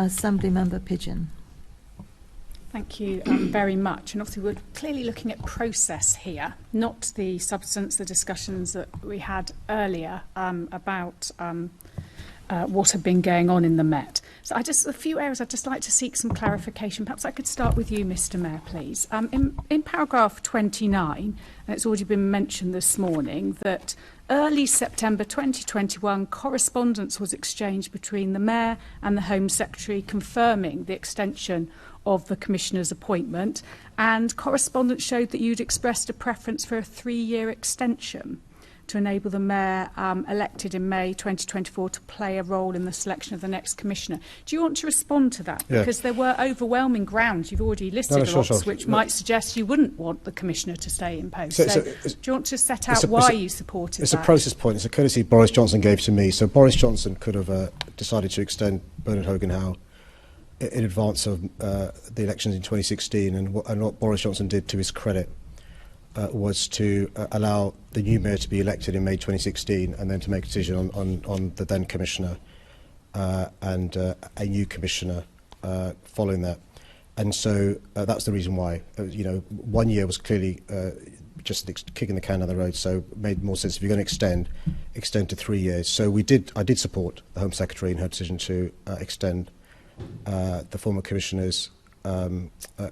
Assembly Member Pidgeon. Thank you very much. And obviously we're clearly looking at process here, not the substance, the discussions that we had earlier about what had been going on in the Met. So a few areas I'd just like to seek some clarification. Perhaps I could start with you, Mr. Mayor, please. In paragraph 29, and it's already been mentioned this morning, that early September 2021 correspondence was exchanged between the Mayor and the Home Secretary confirming the extension of the Commissioner's appointment, and correspondence showed that you'd expressed a preference for a 3-year extension to enable the Mayor elected in May 2024 to play a role in the selection of the next Commissioner. Do you want to respond to that? Yeah. Because there were overwhelming grounds, you've already listed sure. which might suggest you wouldn't want the Commissioner to stay in post. So do you want to set out why you supported that? It's a process point. It's a courtesy Boris Johnson gave to me. So Boris Johnson could have decided to extend Bernard Hogan-Howe in advance of the elections in 2016, and what Boris Johnson did, to his credit, was to allow the new mayor to be elected in May 2016 and then to make a decision on the then commissioner and a new commissioner following that. And so that's the reason why. 1 year was clearly just kicking the can down the road, so it made more sense if you're going to extend to 3 years. So I did support the Home Secretary in her decision to extend the former commissioner's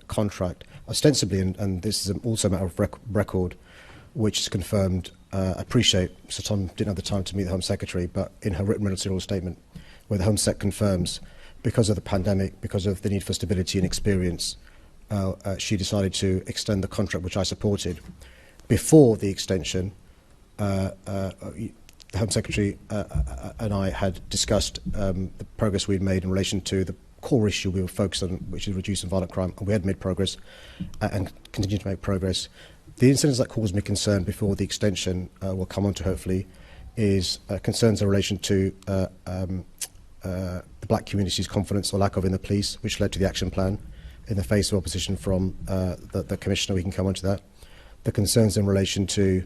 contract, ostensibly, and this is also a matter of record, which is confirmed. I appreciate Sir Tom didn't have the time to meet the Home Secretary, but in her written ministerial statement, where the Home Sec confirms, because of the pandemic, because of the need for stability and experience, she decided to extend the contract, which I supported. Before the extension, the Home Secretary and I had discussed the progress we'd made in relation to the core issue we were focused on, which is reducing violent crime, and we had made progress and continue to make progress. The incidents that caused me concern before the extension, we'll come on to hopefully, is concerns in relation to the black community's confidence or lack of in the police, which led to the action plan in the face of opposition from the Commissioner. We can come on to that. The concerns in relation to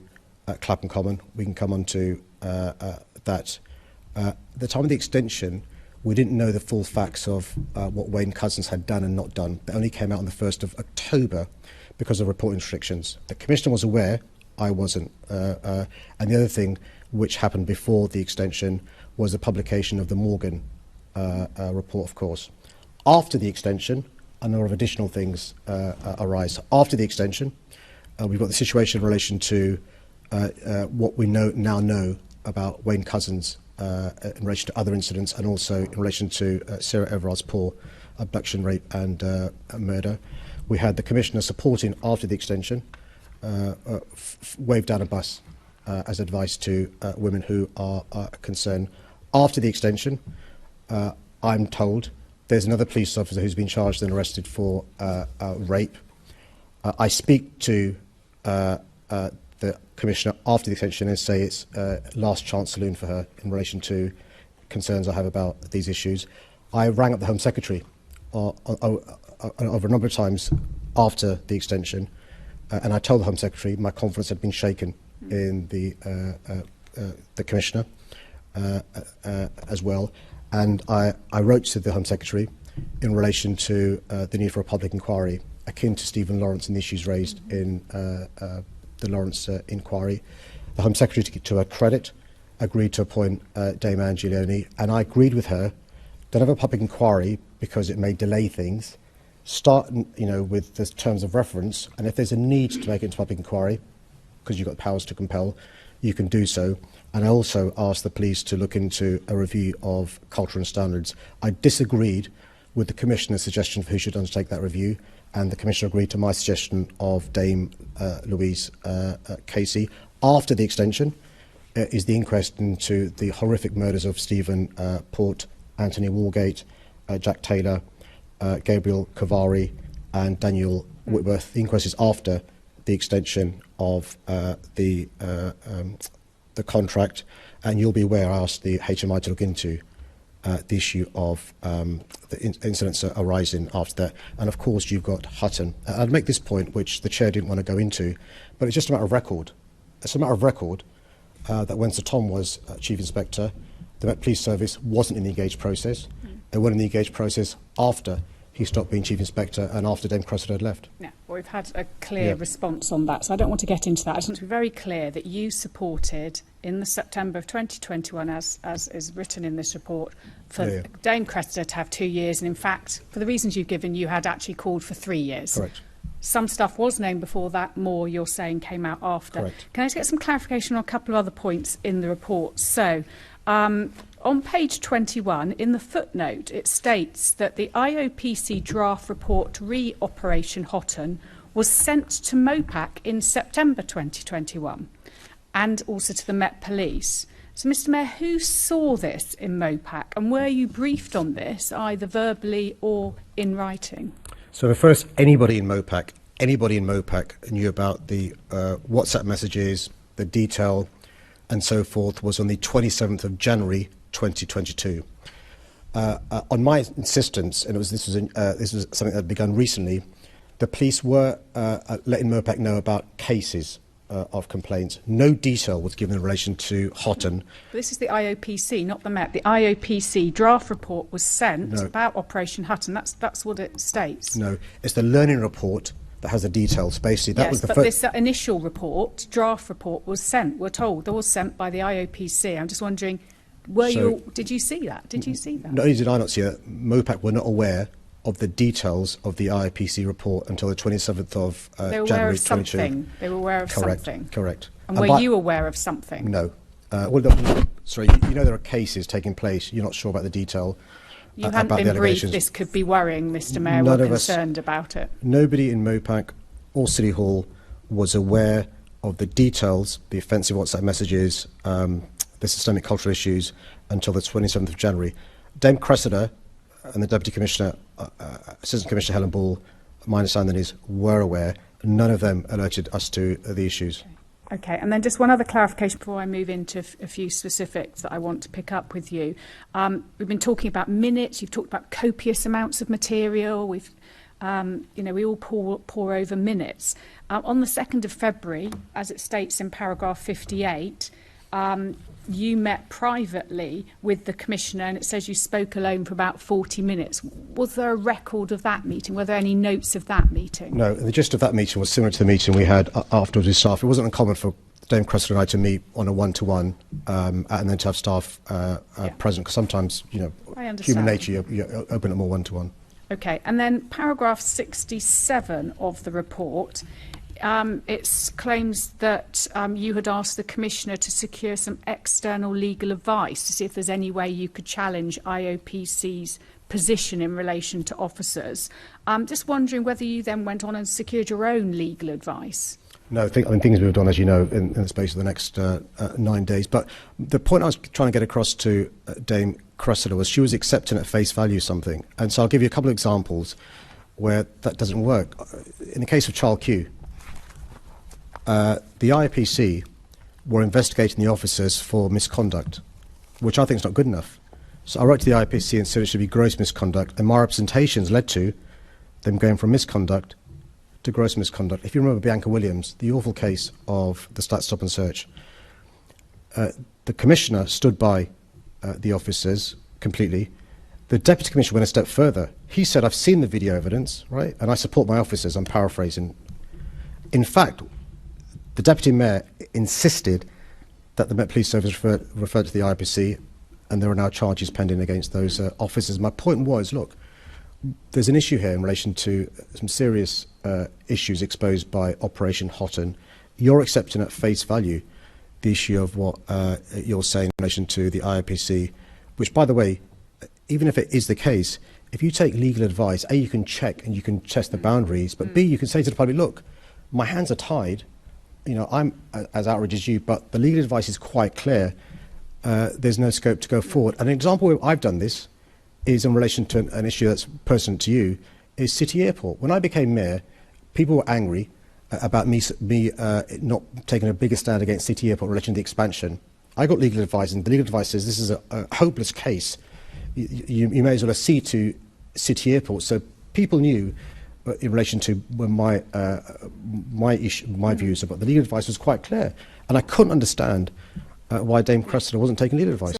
Clapham Common, we can come on to that. At the time of the extension, we didn't know the full facts of what Wayne Couzens had done and not done. That only came out on the 1st of October because of reporting restrictions. The Commissioner was aware, I wasn't. And the other thing which happened before the extension was the publication of the Morgan report, of course. After the extension, a number of additional things arise. After the extension, we've got the situation in relation to what we now know about Wayne Couzens in relation to other incidents, and also in relation to Sarah Everard's poor abduction, rape and murder. We had the Commissioner supporting, after the extension, wave down a bus as advice to women who are concerned. After the extension, I'm told there's another police officer who's been charged and arrested for rape. I speak to the Commissioner after the extension and say it's last chance saloon for her in relation to concerns I have about these issues. I rang up the Home Secretary over a number of times after the extension, and I told the Home Secretary my confidence had been shaken in the Commissioner as well. And I wrote to the Home Secretary in relation to the need for a public inquiry akin to Stephen Lawrence and the issues raised in the Lawrence inquiry. The Home Secretary, to her credit, agreed to appoint Dame Anne Giulioni, and I agreed with her, don't have a public inquiry because it may delay things. Start, with the terms of reference, and if there's a need to make it into public inquiry, because you've got powers to compel, you can do so. And I also asked the police to look into a review of culture and standards. I disagreed with the Commissioner's suggestion for who should undertake that review, and the Commissioner agreed to my suggestion of Dame Louise Casey. After the extension is the inquest into the horrific murders of Stephen Port, Anthony Walgate, Jack Taylor, Gabriel Cavari and Daniel Whitworth. The inquest is after the extension of the contract, and you'll be aware I asked the HMI to look into the issue of the incidents arising after that. And of course you've got Hutton. I'd make this point, which the Chair didn't want to go into, but it's just a matter of record. It's a matter of record that when Sir Tom was Chief Inspector, the Met Police Service wasn't in the engaged process. It went in the engaged process after he stopped being Chief Inspector and after Dame Cressida had left. Yeah, well, we've had a clear response on that, so I don't want to get into that. I just want to be very clear that you supported, in the September of 2021, as is written in this report, for Dame Cressida to have 2 years, and in fact, for the reasons you've given, you had actually called for 3 years. Correct. Some stuff was known before that, more, you're saying, came out after. Correct. Can I just get some clarification on a couple of other points in the report? So, on page 21, in the footnote, it states that the IOPC draft report re Operation Houghton was sent to MOPAC in September 2021 and also to the Met Police. So, Mr Mayor, who saw this in MOPAC and were you briefed on this, either verbally or in writing? So first, anybody in MOPAC knew about the WhatsApp messages, the detail and so forth was on the 27th of January 2022. On my insistence, and this was something that had begun recently, the police were letting MOPAC know about cases of complaints. No detail was given in relation to Houghton. But this is the IOPC, not the Met. The IOPC draft report was sent about Operation Houghton. That's what it states. No, it's the learning report that has the details. Basically, that was the but this initial report, draft report, was sent. We're told that was sent by the IOPC. I'm just wondering, did you see that? Did you see that? Not only did I not see it, MOPAC were not aware of the details of the IOPC report until the 27th of January 2022. They were aware of something. Correct. And were you aware of something? No. Sorry, you know there are cases taking place. You're not sure about the detail. You hadn't been briefed this could be worrying, Mr Mayor. We're concerned about it. Nobody in MOPAC or City Hall was aware of the details, the offensive WhatsApp messages, the systemic cultural issues until the 27th of January. Dame Cressida and the Deputy Commissioner, Assistant Commissioner Helen Ball, my understanding is, were aware. None of them alerted us to the issues. Okay, and then just one other clarification before I move into a few specifics that I want to pick up with you. We've been talking about minutes. You've talked about copious amounts of material. We all pour over minutes. On the 2nd of February, as it states in paragraph 58, you met privately with the Commissioner, and it says you spoke alone for about 40 minutes. Was there a record of that meeting? Were there any notes of that meeting? No, the gist of that meeting was similar to the meeting we had afterwards with staff. It wasn't uncommon for Dame Cressida and I to meet on a one-to-one and then to have staff present, because sometimes, human nature, you open it more one-to-one. Okay, and then paragraph 67 of the report, it claims that you had asked the Commissioner to secure some external legal advice to see if there's any way you could challenge IOPC's position in relation to officers. Just wondering whether you then went on and secured your own legal advice. No, things moved on, as you know, in the space of the next 9 days. But the point I was trying to get across to Dame Cressida was she was accepting at face value something. And so I'll give you a couple of examples where that doesn't work. In the case of Child Q, the IPC were investigating the officers for misconduct, which I think is not good enough. So I wrote to the IPC and said it should be gross misconduct, and my representations led to them going from misconduct to gross misconduct. If you remember Bianca Williams, the awful case of the stop and search, the Commissioner stood by the officers completely. The Deputy Commissioner went a step further. He said, I've seen the video evidence, right, and I support my officers. I'm paraphrasing. In fact, the Deputy Mayor insisted that the Met Police Service referred to the IPC, and there are now charges pending against those officers. My point was, look, there's an issue here in relation to some serious issues exposed by Operation Houghton. You're accepting at face value the issue of what you're saying in relation to the IPC, which, by the way, even if it is the case, if you take legal advice, A, you can check and you can test the boundaries, but B, you can say to the public, look, my hands are tied. I'm as outraged as you, but the legal advice is quite clear. There's no scope to go forward. And an example where I've done this is in relation to an issue that's pertinent to you, is City Airport. When I became mayor, people were angry about me not taking a bigger stand against City Airport in relation to the expansion. I got legal advice, and the legal advice says this is a hopeless case. You may as well accede to City Airport. So people knew in relation to when my views about the legal advice was quite clear, and I couldn't understand why Dame Cressida wasn't taking legal advice.